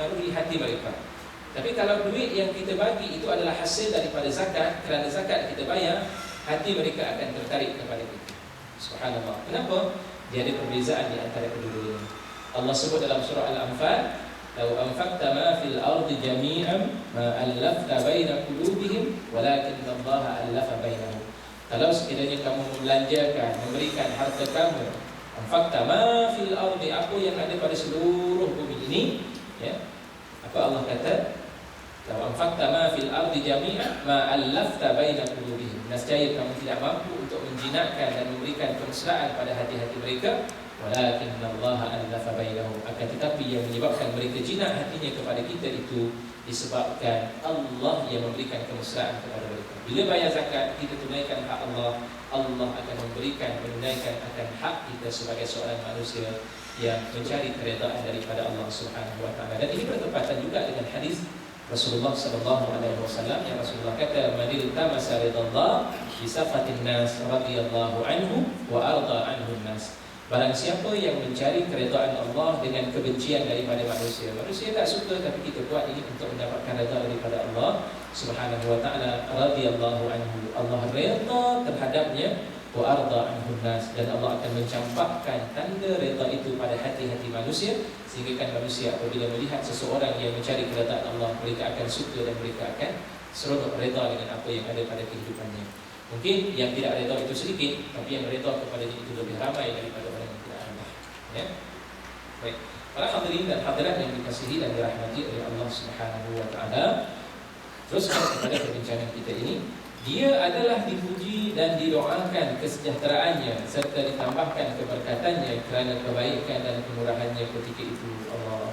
mempengaruhi hati mereka. Tapi kalau duit yang kita bagi itu adalah hasil daripada zakat, kerana zakat kita bayar, hati mereka akan tertarik kepada kita. Subhanallah. Kenapa? Dia ada perbezaan di antara kedua-duanya. Allah sebut dalam surah Al-Anfal, "Lau anfaqta ma fil ardi jami'an ma allafta baina qulubihim walakinna Allah allafa bainahum." Kalau sekiranya kamu membelanjakan, memberikan harta kamu, anfaqta ma fil ardi, apa yang ada pada seluruh bumi ini, ya. Apa Allah kata? "Lau anfaqta ma fil ardi jami'an ma allafta baina qulubihim." Nescaya kamu tidak mampu untuk menjinakkan dan memberikan kemesraan pada hati-hati mereka, walakinna Allah allafa bainahum. Akan tetapi yang menyebabkan mereka jinak hatinya kepada kita itu disebabkan Allah yang memberikan kemesraan kepada mereka. Bila bayar zakat, kita tunaikan hak Allah, Allah akan memberikan, menunaikan akan hak kita sebagai seorang manusia yang mencari keredaan daripada Allah Subhanahu wa taala. Dan ini bertepatan juga dengan hadis Rasulullah sallallahu alaihi wasallam yang Rasulullah kata, "Manil tamasa ridallah bi safatin nas radhiyallahu anhu wa arda anhu nas." Barang siapa yang mencari keredaan Allah dengan kebencian daripada manusia. Manusia tak suka, tapi kita buat ini untuk mendapatkan redha daripada Allah Subhanahu wa taala. Radhiyallahu anhu, Allah redha terhadapnya, wa arda anhu nas, dan Allah akan mencampakkan tanda redha itu pada hati-hati manusia, sehingga kan manusia apabila melihat seseorang yang mencari keredaan Allah, mereka akan suka dan mereka akan seronok redha dengan apa yang ada pada kehidupannya. Mungkin yang tidak redha itu sedikit, tapi yang redha kepadanya itu lebih ramai daripada orang yang tidak redha. Ya. Baik. Para hadirin dan hadirat yang dikasihi dan dirahmati oleh Allah Subhanahu wa taala, terus kepada perbincangan kita ini, dia adalah dipuji dan didoakan kesejahteraannya serta ditambahkan keberkatannya kerana kebaikan dan kemurahannya ketika itu. Allah.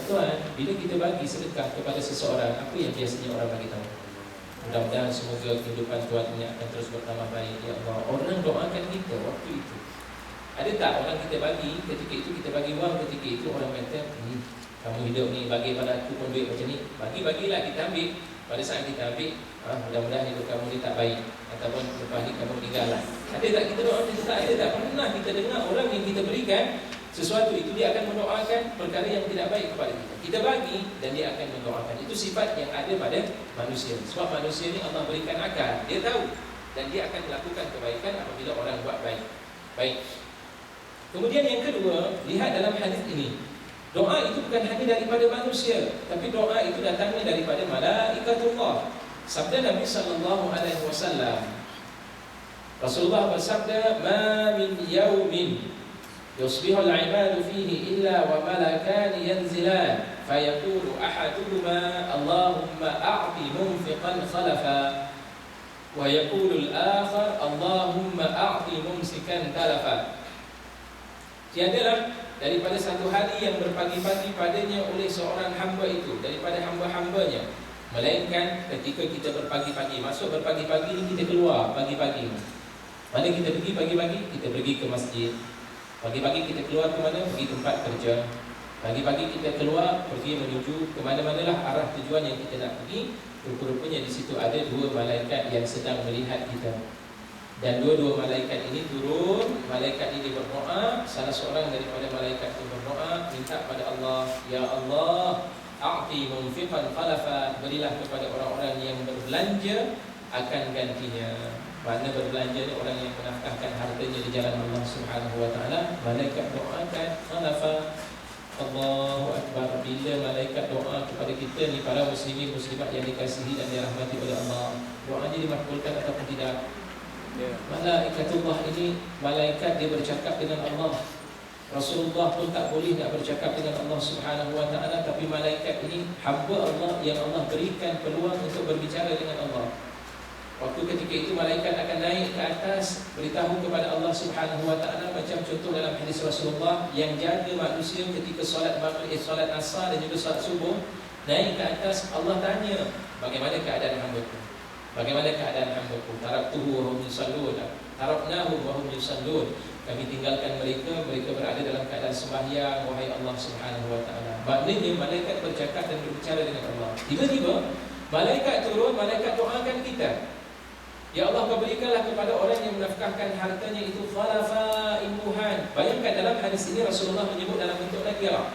Tuan, bila kita bagi sedekah kepada seseorang, apa yang biasanya orang bagi tahu? Mudah-mudahan semoga kehidupan tuan ini akan terus bertambah baik. Ya Allah, orang doakan kita waktu itu. Ada tak orang kita bagi, ketika itu kita bagi wang, ketika itu orang kata, kamu hidup ni, bagi pada aku pun duit macam ni, bagi-bagilah, kita ambil. Pada saat kita ambil, mudah-mudahan hidup kamu ni tak baik, ataupun lepas ni kamu meninggallah. Ada tak kita doa? Kita tak ada. Tak pernah kita dengar orang yang kita berikan sesuatu itu dia akan mendoakan perkara yang tidak baik kepada kita. Kita bagi dan dia akan mendoakan. Itu sifat yang ada pada manusia. Sebab manusia ni Allah berikan akal, dia tahu, dan dia akan melakukan kebaikan apabila orang buat baik. Baik. Kemudian yang kedua, lihat dalam hadis ini, doa itu bukan hanya daripada manusia, tapi doa itu datangnya daripada malaikatullah. Sabda Nabi sallallahu alaihi wasallam, Rasulullah bersabda, "Ma min yaumin yusbihul ibadu fihi illa wa malakani yanzilan fayaqulu ahaduhuma Allahumma a'ti munfiqan khalafa wa yaqulu al-akhar Allahumma a'ti mumsikan talafa." Tiadalah daripada satu hari yang berpagi-pagi padanya oleh seorang hamba itu daripada hamba-hambanya, melainkan ketika kita berpagi-pagi. Maksud berpagi-pagi ni kita keluar pagi-pagi. Mana kita pergi pagi-pagi? Kita pergi ke masjid. Pagi-pagi kita keluar ke mana? Pergi tempat kerja. Pagi-pagi kita keluar pergi menuju ke mana-manalah arah tujuan yang kita nak pergi. Rupa-rupanya di situ ada dua malaikat yang sedang melihat kita. Dan dua-dua malaikat ini turun. Malaikat ini berdoa. Salah seorang daripada malaikat itu berdoa, minta pada Allah, "Ya Allah, a'ti munfiqan khalafa." Berilah kepada orang-orang yang berbelanja akan gantinya. Mana berbelanja ni orang yang menafkahkan hartanya di jalan Allah Subhanahu wa taala. Malaikat doakan khalafa. Allahu akbar. Bila malaikat doa kepada kita ni, para muslimin muslimat yang dikasihi dan dirahmati oleh Allah, doanya dimakbulkan ataupun tidak? Malaikatullah ini, malaikat dia bercakap dengan Allah. Rasulullah pun tak boleh nak bercakap dengan Allah Subhanahu wa taala, tapi malaikat ini hamba Allah yang Allah berikan peluang untuk berbicara dengan Allah. Waktu ketika itu malaikat akan naik ke atas, beritahu kepada Allah Subhanahu wa taala, macam contoh dalam hadis Rasulullah yang jaga manusia ketika solat maghrib, solat asar dan juga solat subuh. Naik ke atas, Allah tanya, "Bagaimana keadaan hamba-Ku? Bagaimana keadaan hamba-Ku? Taraktuhu wa hum yusallun, taraknahu wa hum yusallun." Kami tinggalkan mereka, mereka berada dalam keadaan sembahyang, wahai Allah Subhanahu wa taala. Maknanya malaikat bercakap dan berbicara dengan Allah. Tiba-tiba malaikat turun, malaikat doakan kita. Ya Allah, Kau berikanlah kepada orang yang menafkahkan hartanya itu khalafa imbuhan. Bayangkan dalam hadis ini Rasulullah menyebut dalam bentuk nakirah.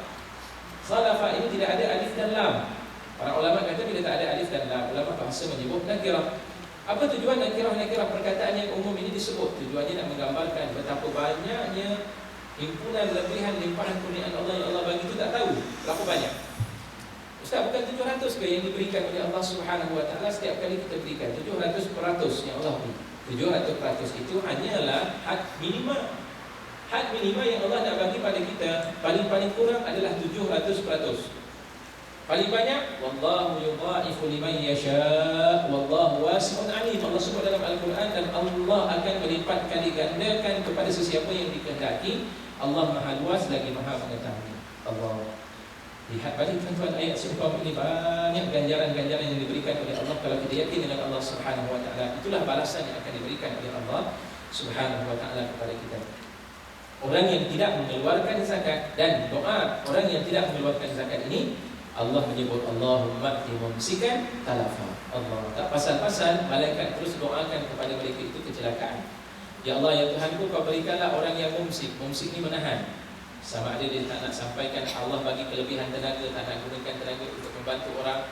Salafa ini tidak ada alif dan lam. Para ulama kata bila tak ada alif dan lam, ulama bahasa menyebut nakirah. Apa tujuan nakirah-nakirah perkataan yang umum ini disebut? Tujuannya nak menggambarkan betapa banyaknya himpunan lebihan limpahan kurniaan Allah yang Allah bagi itu tak tahu berapa banyak. Ustaz, bukan 700 ke yang diberikan oleh Allah Subhanahu wa taala setiap kali kita berikan? 700% yang Allah beri. 700% itu hanyalah had minima. Had minima yang Allah nak bagi pada kita, paling kurang adalah 700%. Paling banyak, wallahu yudha'ifu liman yasha' wallahu wasi'un 'alim. Allah sebut dalam Al-Quran, dan Allah akan melipat kali gandakan kepada sesiapa yang dikehendaki. Allah Maha luas lagi Maha mengetahui. Allah. Lihat balik tuan-tuan, ayat seumpama ini banyak ganjaran-ganjaran yang diberikan oleh Allah kalau kita yakin dengan Allah Subhanahu wa taala. Itulah balasan yang akan diberikan oleh Allah Subhanahu wa taala kepada kita. Orang yang tidak mengeluarkan zakat dan doa orang yang tidak mengeluarkan zakat ini, Allah menyebut Allahumma ati mumsikan talafa. Allah tak pasal-pasal malaikat terus doakan kepada mereka itu kecelakaan. Ya Allah, ya Tuhanku, kau berikanlah orang yang mumsik. Mumsik ni menahan. Sama ada dia tak nak sampaikan, Allah bagi kelebihan tenaga, tak nak gunakan tenaga untuk membantu orang.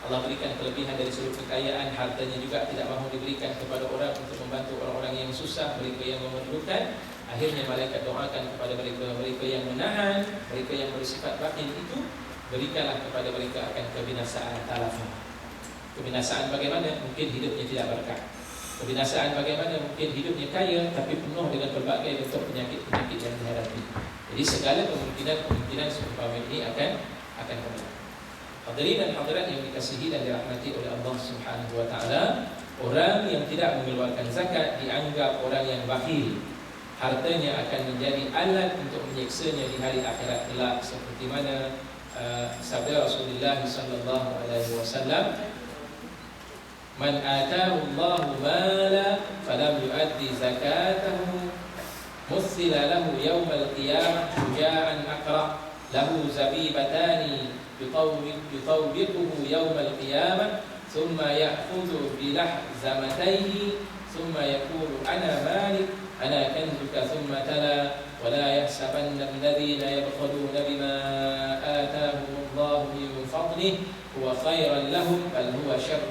Allah berikan kelebihan dari sudut kekayaan, hartanya juga tidak mahu diberikan kepada orang untuk membantu orang-orang yang susah, mereka yang memerlukan. Akhirnya malaikat doakan kepada mereka yang menahan, mereka yang bersifat bakhil itu, berikanlah kepada mereka akan kebinasaan talafa. Kebinasaan bagaimana? Mungkin hidupnya tidak berkah. Kebinasaan bagaimana? Mungkin hidupnya kaya tapi penuh dengan berbagai bentuk penyakit-penyakit yang dihadapi. Jadi segala kemungkinan seumpama ini akan kembali. Hadirin dan hadirat yang dikasihi dan dirahmati oleh Allah Subhanahu wa taala, orang yang tidak mengeluarkan zakat dianggap orang yang bakhil. Hartanya akan menjadi alat untuk menyiksanya di hari akhirat kelak, seperti mana sabda Rasulullah sallallahu alaihi wasallam, man ataahu Allahu mala falam yuaddi zakatahu muthila lahu yawmal qiyamah syuja'an aqra lahu zabibatani yutawbiquhu yawmal qiyamah thumma ya'khudhu bilahzamatayhi thumma yaqulu ana malik ana kanzuka thumma tala ولا يحسبن الذين يبخلون بما آتاهم الله من فضله هو خيرا لهم بل هو شر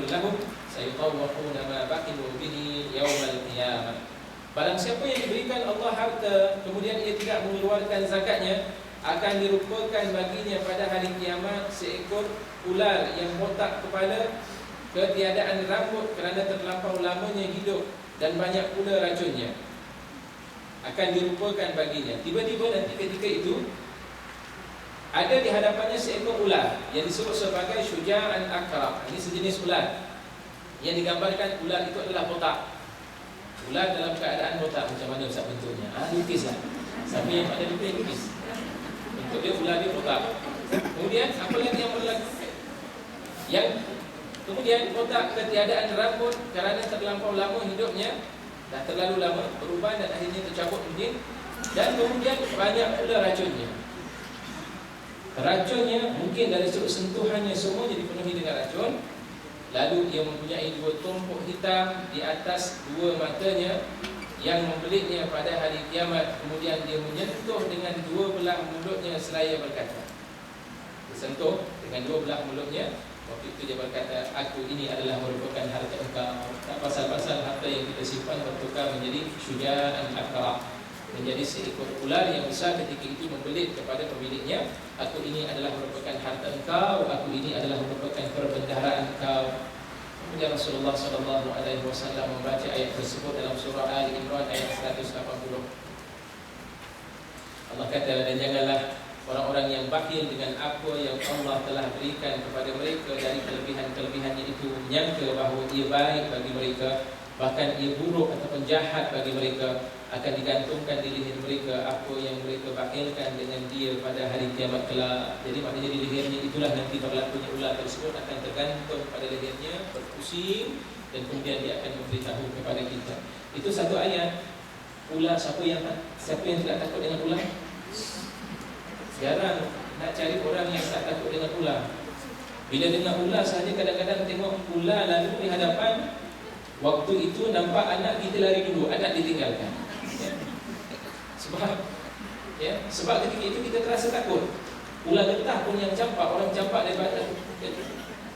لهم سيطوقون ما بخلوا به يوم القيامة. Barang siapa yang diberikan Allah harta kemudian ia tidak mengeluarkan zakatnya, akan dirupakan baginya pada hari kiamat seekor ular yang botak kepala, ketiadaan rambut kerana terlampau lamanya hidup, dan banyak pula racunnya. Akan dirupakan baginya. Tiba-tiba nanti ketika itu ada di hadapannya seekor ular yang disebut sebagai syuja'an aqra. Ini sejenis ular yang digambarkan ular itu adalah botak. Ular dalam keadaan botak. Macam mana Ustaz bentuknya? Lukislah. Siapa yang pada lukis? Bentuk dia ular dia botak. Kemudian apa lagi yang berlaku? Yang kemudian botak, ketiadaan rambut kerana terlampau lama hidupnya, dah terlalu lama berubah dan akhirnya tercabut mungkin. Dan kemudian banyak pula racunnya. Racunnya mungkin dari sudut sentuhannya semuanya dipenuhi dengan racun. Lalu ia mempunyai dua tumpuk hitam di atas dua matanya yang membelitnya pada hari kiamat. Kemudian dia menyentuh dengan dua belah mulutnya seraya berkata, disentuh dengan dua belah mulutnya. Waktu itu dia berkata, aku ini adalah merupakan harta engkau. Tak pasal-pasal harta yang kita simpan bertukar menjadi syuja'an aqra, menjadi seekor ular yang besar ketika itu membelit kepada pemiliknya. Aku ini adalah merupakan harta engkau, aku ini adalah merupakan perbendaharaan engkau. Kemudian Rasulullah sallallahu alaihi wasallam membaca ayat tersebut dalam surah Ali Imran ayat 180. Allah kata, dan janganlah orang-orang yang bakhil dengan apa yang Allah telah berikan kepada mereka dari kelebihan-kelebihannya itu, menyangka bahawa ia baik bagi mereka, bahkan ia buruk ataupun jahat bagi mereka. Akan digantungkan di leher mereka apa yang mereka bakhilkan dengan dia pada hari kiamat kelak. Jadi maknanya di lehernya itulah nanti berlakunya ular tersebut akan tergantung pada lehernya, berpusing, dan kemudian dia akan memberitahu kepada kita. Itu satu ayat. Ular, siapa yang tidak takut dengan ular? Jarang nak cari orang yang tak takut dengan ular. Bila dengar ular sahaja, kadang-kadang tengok ular lalu di hadapan, waktu itu nampak anak kita lari dulu, anak ditinggalkan. Sebab ketika itu kita terasa takut. Ular getah pun yang campak, orang campak daripada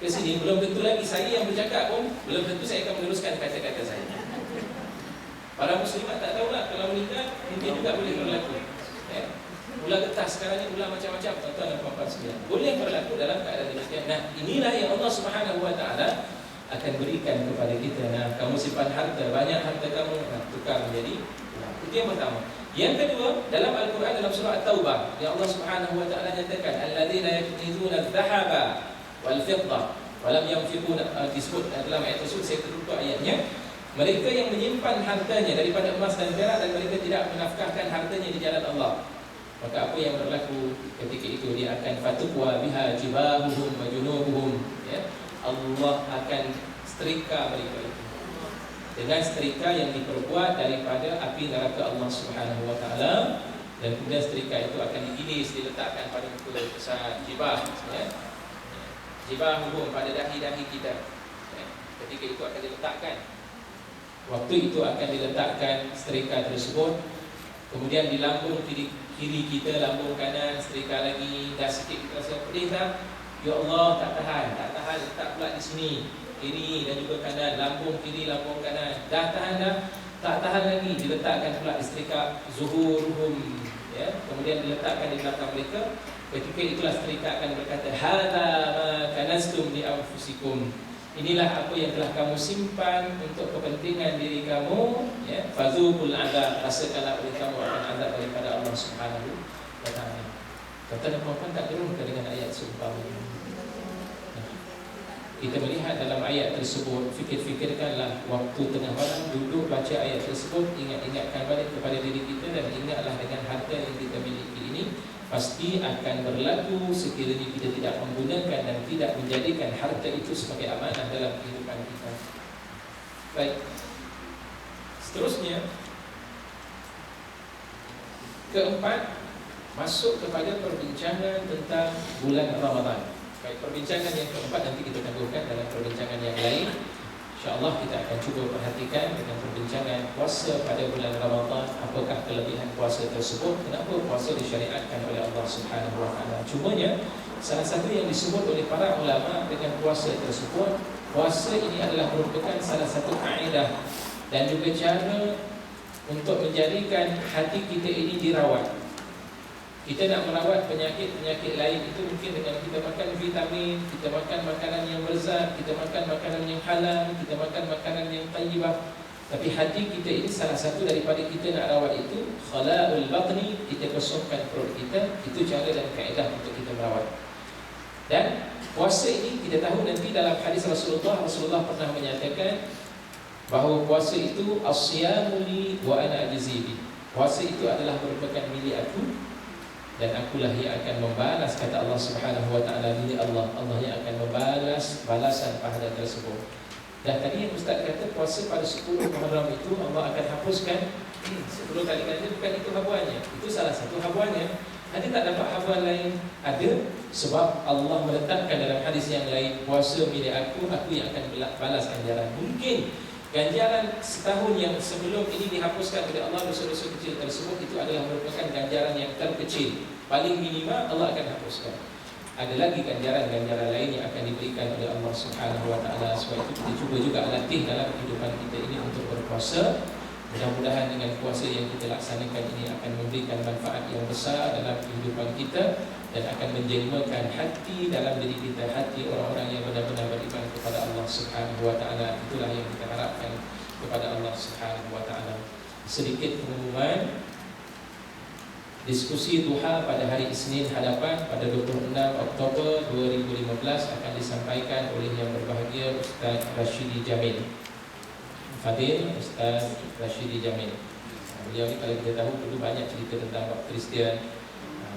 ke sini, belum tentu lagi saya yang bercakap pun, belum tentu saya akan meneruskan kata-kata saya. Para muslimat tak tahulah, kalau meninggal mungkin juga boleh berlaku. Ular getah sekarang ni ular macam-macam, tuan-tuan dan puan-puan sekalian, boleh berlaku dalam keadaan demikian. Nah, inilah yang Allah Subhanahu Wa Taala akan berikan kepada kita. Nah, kamu simpan harta, banyak harta kamu, tukar menjadi ular. Itu yang pertama. Yang kedua, dalam Al-Quran, dalam surah At-Taubah, yang Allah Subhanahu Wa Taala nyatakan, alladzina yaknizuna adh-dhahaba wal fiddah wa lam yunfiquna, disebut dalam ayat tersebut, saya terlupa ayatnya. Mereka yang menyimpan hartanya daripada emas dan perak dan mereka tidak menafkahkan hartanya di jalan Allah, maka apa yang berlaku ketika itu? Dia akan fatukwa biha jibahuhum wa junubuhum, ya, Allah akan setrika mereka itu dengan setrika yang diperbuat daripada api neraka Allah Subhanahu Wa Taala, dan kemudian setrika itu akan diiris, diletakkan pada muka besar jibah, ya, jibahuhum, pada dahi-dahi kita, ya. Ketika itu akan diletakkan, waktu itu akan diletakkan setrika tersebut. Kemudian di lambung kiri kita, lambung kanan setrika lagi. Dah sikit kita rasa pedih tak? Ya Allah, tak tahan, letak pula di sini, kiri dan juga kanan, lambung kiri, lambung kanan. Dah tahan dah? Tak tahan lagi, diletakkan pula di setrika zuhuruhum, ya. Kemudian diletakkan di belakang mereka. Ketika itulah setrika akan berkata, hadza ma kanastum li anfusikum, inilah apa yang telah kamu simpan untuk kepentingan diri kamu, ya. Fazukul azab, rasakanlah oleh kamu akan azab daripada Allah Subhanahu Wa Taala. Tuan-tuan dan puan-puan, tak turun dengan ayat seumpama ini. Kita melihat dalam ayat tersebut, fikir-fikirkanlah waktu tengah malam, duduk baca ayat tersebut, ingatkan balik kepada diri kita, dan ingatlah dengan harta yang kita miliki ini pasti akan berlaku sekiranya kita tidak menggunakan dan tidak menjadikan harta itu sebagai amanah dalam kehidupan kita. Baik. Seterusnya, keempat, masuk kepada perbincangan tentang bulan Ramadan. Baik, perbincangan yang keempat nanti kita tangguhkan dalam perbincangan yang lain. InsyaAllah kita akan cuba perhatikan dengan perbincangan puasa pada bulan Ramadan. Apakah kelebihan puasa tersebut? Kenapa puasa disyariatkan oleh Allah Subhanahu Wa Taala? Cumanya, salah satu yang disebut oleh para ulama dengan puasa tersebut, puasa ini adalah merupakan salah satu kaedah dan juga cara untuk menjadikan hati kita ini dirawat. Kita nak merawat penyakit-penyakit lain itu mungkin dengan kita makan vitamin, kita makan makanan yang berzat, kita makan makanan yang halal, kita makan makanan yang tayyibah. Tapi hati kita ini salah satu daripada kita nak rawat itu khala'ul batni, kita kosongkan perut kita. Itu cara dan kaedah untuk kita merawat. Dan puasa ini kita tahu nanti dalam hadis Rasulullah pernah menyatakan bahawa puasa itu as-siyamu li wa ana ajzi bi. Puasa itu adalah merupakan milik aku dan akulah yang akan membalas, kata Allah Subhanahu Wa Taala, milik Allah, Allah yang akan membalas balasan pahala tersebut. Dan tadi yang Ustaz kata puasa pada 10 Muharram itu Allah akan hapuskan 10 kali ganda, bukan itu habuannya. Itu salah satu habuannya. Ada tak dapat habuan lain? Ada, sebab Allah meletakkan dalam hadis yang lain, puasa milik aku yang akan balas ganjaran. Mungkin ganjaran setahun yang sebelum ini dihapuskan oleh Allah, dosa-dosa kecil tersebut itu adalah merupakan ganjaran yang terkecil. Paling minima Allah akan hapuskan. Ada lagi ganjaran-ganjaran lain yang akan diberikan oleh Allah Subhanahu Wa Taala. Sebab itu kita cuba juga latih dalam kehidupan kita ini untuk berpuasa. Mudah-mudahan dengan puasa yang kita laksanakan ini akan memberikan manfaat yang besar dalam kehidupan kita dan akan menjelimakan hati dalam diri kita, hati orang-orang yang benar-benar beriman kepada Allah Subhanahu Wa Taala. Itulah yang kita harapkan kepada Allah Subhanahu Wa Taala. Sedikit pengumuman, diskusi duha pada hari Isnin hadapan pada 26 Oktober 2015 akan disampaikan oleh yang berbahagia Ustaz Rashidi Jamil, Fadil Ustaz Rashidi Jamil. Beliau ni kalau kita tahu dulu banyak cerita tentang bab Kristian.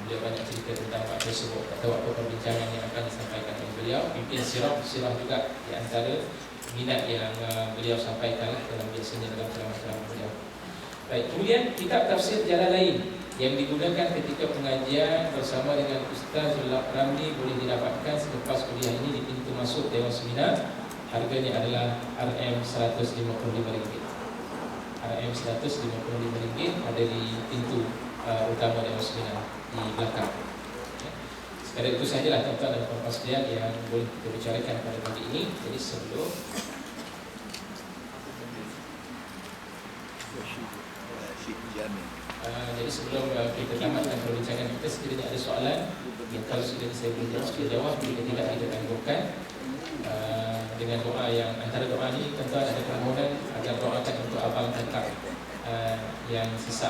Beliau banyak cerita tentang bab tersebut. Tak tahu apa perbincangan yang akan disampaikan oleh beliau. Mungkin sirah juga di antara minat yang beliau sampaikan dalam biasanya dalam ceramah-ceramah beliau. Baik, kemudian kitab tafsir jalan lain yang digunakan ketika pengajian bersama dengan Ustaz Ramli boleh didapatkan selepas kuliah ini di pintu masuk Dewan Seminar. Harganya adalah RM155. RM155 ada di pintu utama Dewan Seminar di belakang. Sekadar itu sahajalah tuan-tuan dan puan-puan sekalian yang boleh kita bicarakan pada pagi ini. Jadi sebelum kita tamatkan perbincangan kita, sekiranya ada soalan yang kalau sekiranya saya boleh jawab, jika tidak kita tangguhkan dengan doa yang antara doa ini tuan-tuan ada permohonan agar doakan untuk abang kakak yang sesak